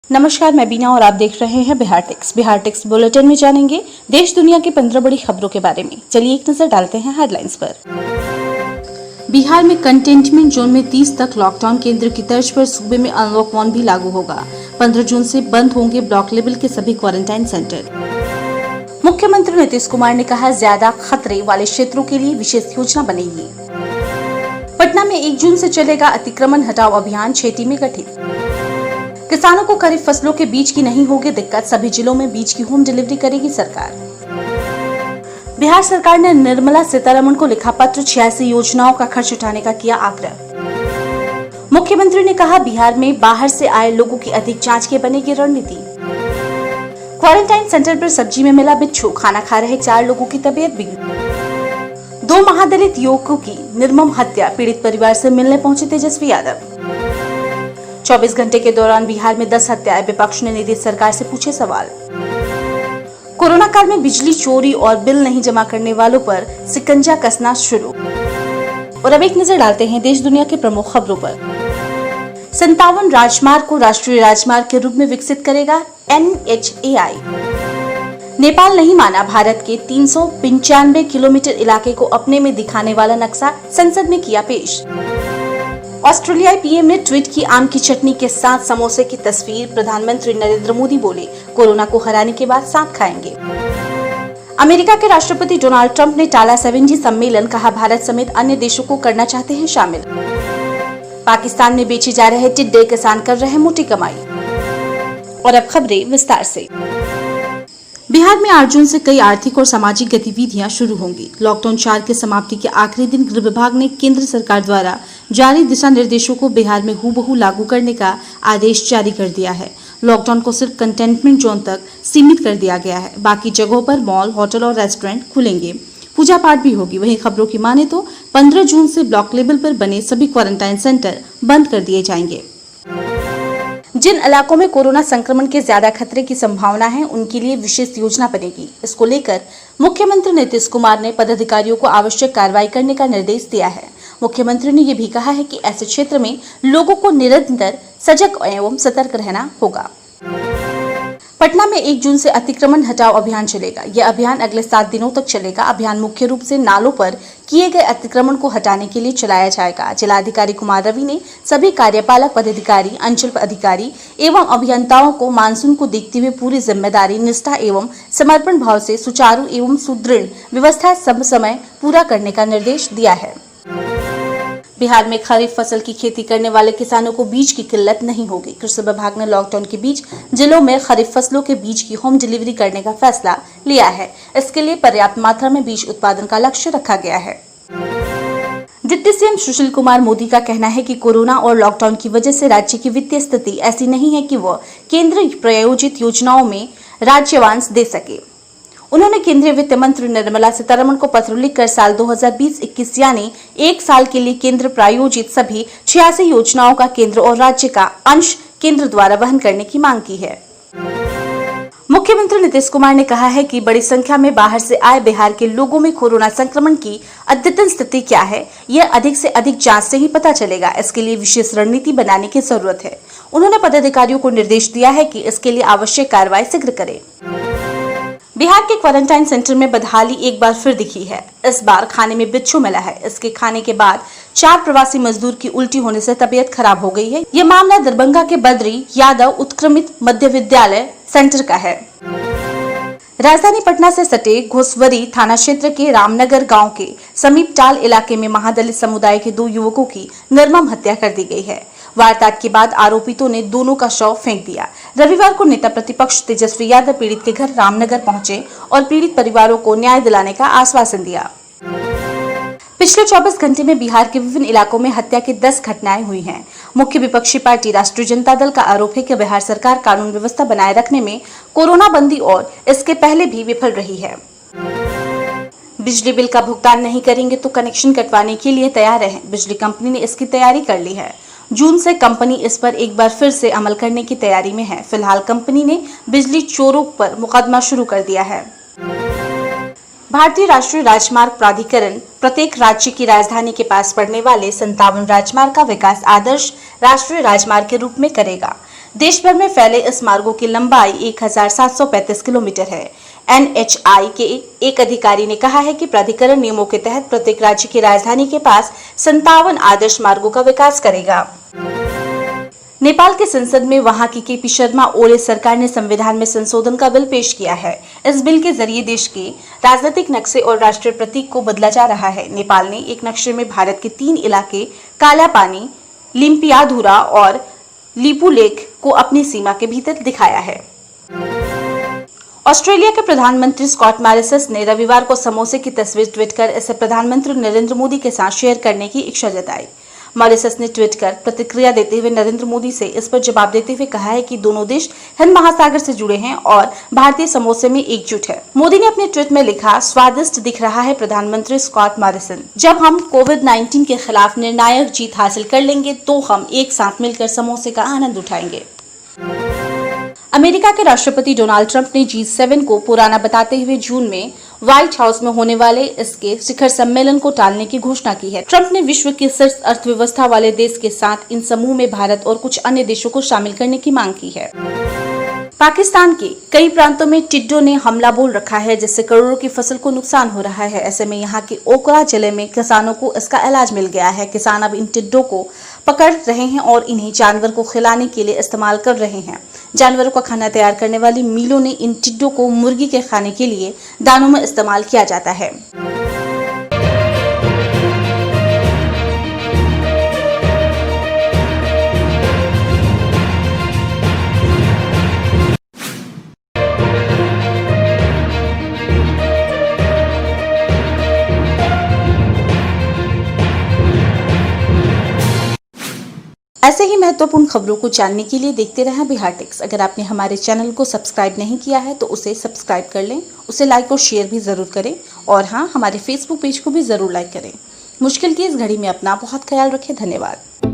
नमस्कार, मैं बीना और आप देख रहे हैं बिहार टेक्स बुलेटिन में जानेंगे देश दुनिया की 15 बड़ी खबरों के बारे में। चलिए एक नजर डालते हैं हेडलाइंस पर। बिहार में कंटेनमेंट जोन में 30 तक लॉकडाउन, केंद्र की तर्ज पर सूबे में अनलॉक 1 भी लागू होगा। 15 जून से बंद होंगे ब्लॉक लेवल के सभी क्वारंटाइन सेंटर। मुख्यमंत्री नीतीश कुमार ने कहा, ज्यादा खतरे वाले क्षेत्रों के लिए विशेष योजना बनेगी। पटना में 1 जून से चलेगा अतिक्रमण हटाओ अभियान, 6 टीमें गठित। किसानों को खरीफ फसलों के बीज की नहीं होगी दिक्कत, सभी जिलों में बीज की होम डिलीवरी करेगी सरकार। बिहार सरकार ने निर्मला सीतारमण को लिखा पत्र, 86 योजनाओं का खर्च उठाने का किया आग्रह। मुख्यमंत्री ने कहा, बिहार में बाहर से आए लोगों की अधिक जांच की बनेगी रणनीति। क्वारंटाइन सेंटर पर सब्जी में मिला बिच्छू, खाना खा रहे 4 लोगों की तबीयत बिगड़ी। 2 महादलित युवकों की निर्मम हत्या, पीड़ित परिवार से मिलने पहुंचे तेजस्वी यादव। 24 घंटे के दौरान बिहार में 10 हत्याएं, विपक्ष ने नीतीश सरकार से पूछे सवाल। कोरोना काल में बिजली चोरी और बिल नहीं जमा करने वालों पर शिकंजा कसना शुरू। और अब एक नजर डालते हैं देश दुनिया के प्रमुख खबरों पर। 57 राजमार्ग को राष्ट्रीय राजमार्ग के रूप में विकसित करेगा NHAI। नेपाल नहीं माना भारत के 395 किलोमीटर इलाके को अपने में दिखाने वाला नक्शा, संसद में किया पेश। ऑस्ट्रेलियाई पीएम ने ट्वीट की आम की चटनी के साथ समोसे की तस्वीर, प्रधानमंत्री नरेंद्र मोदी बोले, कोरोना को हराने के बाद साथ खाएंगे। अमेरिका के राष्ट्रपति डोनाल्ड ट्रंप ने टाला 7G सम्मेलन, कहा भारत समेत अन्य देशों को करना चाहते हैं शामिल। पाकिस्तान में बेचे जा रहे टिड्डे, किसान कर रहे मोटी कमाई। और अब खबरें विस्तार से। बिहार में 8 जून से कई आर्थिक और सामाजिक गतिविधियां शुरू होंगी। लॉकडाउन 4 के समाप्ति के आखिरी दिन गृह विभाग ने केंद्र सरकार द्वारा जारी दिशा निर्देशों को बिहार में हूबहू लागू करने का आदेश जारी कर दिया है। लॉकडाउन को सिर्फ कंटेनमेंट जोन तक सीमित कर दिया गया है। बाकी जगहों पर मॉल, होटल और रेस्टोरेंट खुलेंगे। पूजा पाठ भी होगी। वहीं खबरों की माने तो 15 जून से ब्लॉक लेवल पर बने सभी क्वारंटाइन सेंटर बंद कर दिए जाएंगे। जिन इलाकों में कोरोना संक्रमण के ज्यादा खतरे की संभावना है, उनके लिए विशेष योजना बनेगी। इसको लेकर मुख्यमंत्री नीतीश कुमार ने पदाधिकारियों को आवश्यक कार्रवाई करने का निर्देश दिया है। मुख्यमंत्री ने ये भी कहा है कि ऐसे क्षेत्र में लोगों को निरंतर सजग एवं सतर्क रहना होगा। पटना में 1 जून से अतिक्रमण हटाओ अभियान चलेगा। यह अभियान अगले 7 दिनों तक चलेगा। अभियान मुख्य रूप से नालों पर किए गए अतिक्रमण को हटाने के लिए चलाया जाएगा। जिलाधिकारी कुमार रवि ने सभी कार्यपालक पदाधिकारी, अंचल अधिकारी एवं अभियंताओं को मानसून को देखते हुए पूरी जिम्मेदारी, निष्ठा एवं समर्पण भाव से सुचारू एवं सुदृढ़ व्यवस्था सब समय पूरा करने का निर्देश दिया है। बिहार में खरीफ फसल की खेती करने वाले किसानों को बीज की किल्लत नहीं होगी। कृषि विभाग ने लॉकडाउन के बीच जिलों में खरीफ फसलों के बीज की होम डिलीवरी करने का फैसला लिया है। इसके लिए पर्याप्त मात्रा में बीज उत्पादन का लक्ष्य रखा गया है। डिप्टी सीएम सुशील कुमार मोदी का कहना है कि कोरोना और लॉकडाउन की वजह से राज्य की वित्तीय स्थिति ऐसी नहीं है कि वह केंद्र प्रायोजित योजनाओं में राज्यवांश दे सके। उन्होंने केंद्रीय वित्त मंत्री निर्मला सीतारमण को पत्र लिखकर साल 2020-21 यानी 1 साल के लिए केंद्र प्रायोजित सभी 86 योजनाओं का केंद्र और राज्य का अंश केंद्र द्वारा वहन करने की मांग की है। मुख्यमंत्री नीतीश कुमार ने कहा है कि बड़ी संख्या में बाहर से आए बिहार के लोगों में कोरोना संक्रमण की अद्यतन स्थिति क्या है, यह अधिक से अधिक जांच से ही पता चलेगा। इसके लिए विशेष रणनीति बनाने की जरूरत है। उन्होंने पदाधिकारियों को निर्देश दिया है कि इसके लिए आवश्यक कार्रवाई शीघ्र करें। बिहार के क्वारंटाइन सेंटर में बदहाली एक बार फिर दिखी है। इस बार खाने में बिच्छू मिला है। इसके खाने के बाद 4 प्रवासी मजदूर की उल्टी होने से तबीयत खराब हो गई है। ये मामला दरभंगा के बद्री यादव उत्क्रमित मध्य विद्यालय सेंटर का है। राजधानी पटना से सटे घोसवरी थाना क्षेत्र के रामनगर गांव के समीप टाल इलाके में महादलित समुदाय के 2 युवकों की निर्मम हत्या कर दी गई है। वारदात के बाद आरोपितों ने दोनों का शव फेंक दिया। रविवार को नेता प्रतिपक्ष तेजस्वी यादव पीड़ित के घर रामनगर पहुंचे और पीड़ित परिवारों को न्याय दिलाने का आश्वासन दिया। पिछले 24 घंटे में बिहार के विभिन्न इलाकों में हत्या की 10 घटनाएं हुई हैं। मुख्य विपक्षी पार्टी राष्ट्रीय जनता दल का आरोप है कि बिहार सरकार कानून व्यवस्था बनाए रखने में कोरोना बंदी और इसके पहले भी विफल रही है। बिजली बिल का भुगतान नहीं करेंगे तो कनेक्शन कटवाने के लिए तैयार है। बिजली कंपनी ने इसकी तैयारी कर ली है। जून से कंपनी इस पर एक बार फिर से अमल करने की तैयारी में है। फिलहाल कंपनी ने बिजली चोरों पर मुकदमा शुरू कर दिया है। भारतीय राष्ट्रीय राजमार्ग प्राधिकरण प्रत्येक राज्य की राजधानी के पास पड़ने वाले 57 राजमार्ग का विकास आदर्श राष्ट्रीय राजमार्ग के रूप में करेगा। देश भर में फैले इस मार्गों की लंबाई 1735 किलोमीटर है। NHAI के एक अधिकारी ने कहा है कि प्राधिकरण नियमों के तहत प्रत्येक राज्य की राजधानी के पास 57 आदर्श मार्गों का विकास करेगा। नेपाल के संसद में वहां की KP शर्मा ओली सरकार ने संविधान में संशोधन का बिल पेश किया है। इस बिल के जरिए देश के राजनीतिक नक्शे और राष्ट्रीय प्रतीक को बदला जा रहा है। नेपाल ने एक नक्शे में भारत के 3 इलाके काला पानी, लिम्पियाधुरा और लिपुलेख को अपनी सीमा के भीतर दिखाया है। ऑस्ट्रेलिया के प्रधानमंत्री स्कॉट मॉरिसन ने रविवार को समोसे की तस्वीर ट्वीट कर इसे प्रधानमंत्री नरेंद्र मोदी के साथ शेयर करने की इच्छा जताई। मॉरिसन ने ट्वीट कर प्रतिक्रिया देते हुए नरेंद्र मोदी से इस पर जवाब देते हुए कहा है कि दोनों देश हिंद महासागर से जुड़े हैं और भारतीय समोसे में एकजुट है। मोदी ने अपने ट्वीट में लिखा, स्वादिष्ट दिख रहा है प्रधानमंत्री स्कॉट मॉरिसन। जब हम कोविड-19 के खिलाफ निर्णायक जीत हासिल कर लेंगे तो हम एक साथ मिलकर समोसे का आनंद उठाएंगे। अमेरिका के राष्ट्रपति डोनाल्ड ट्रंप ने G7 को पुराना बताते हुए जून में व्हाइट हाउस में होने वाले इसके शिखर सम्मेलन को टालने की घोषणा की है। ट्रंप ने विश्व के शीर्ष अर्थव्यवस्था वाले देश के साथ इन समूह में भारत और कुछ अन्य देशों को शामिल करने की मांग की है। पाकिस्तान के कई प्रांतों में टिड्डों ने हमला बोल रखा है, जिससे करोड़ों की फसल को नुकसान हो रहा है। ऐसे में यहाँ के ओकरा जिले में किसानों को इसका इलाज मिल गया है। किसान अब इन टिड्डों को पकड़ रहे हैं और इन्हें जानवर को खिलाने के लिए इस्तेमाल कर रहे हैं। जानवरों का खाना तैयार करने वाली मिलों ने इन टिड्डों को मुर्गी के खाने के लिए दानों में इस्तेमाल किया जाता है। ऐसे ही महत्वपूर्ण खबरों को जानने के लिए देखते रहें बिहार टेक्स। अगर आपने हमारे चैनल को सब्सक्राइब नहीं किया है तो उसे सब्सक्राइब कर लें, उसे लाइक और शेयर भी जरूर करें और हाँ, हमारे फेसबुक पेज को भी जरूर लाइक करें। मुश्किल की इस घड़ी में अपना बहुत ख्याल रखें। धन्यवाद।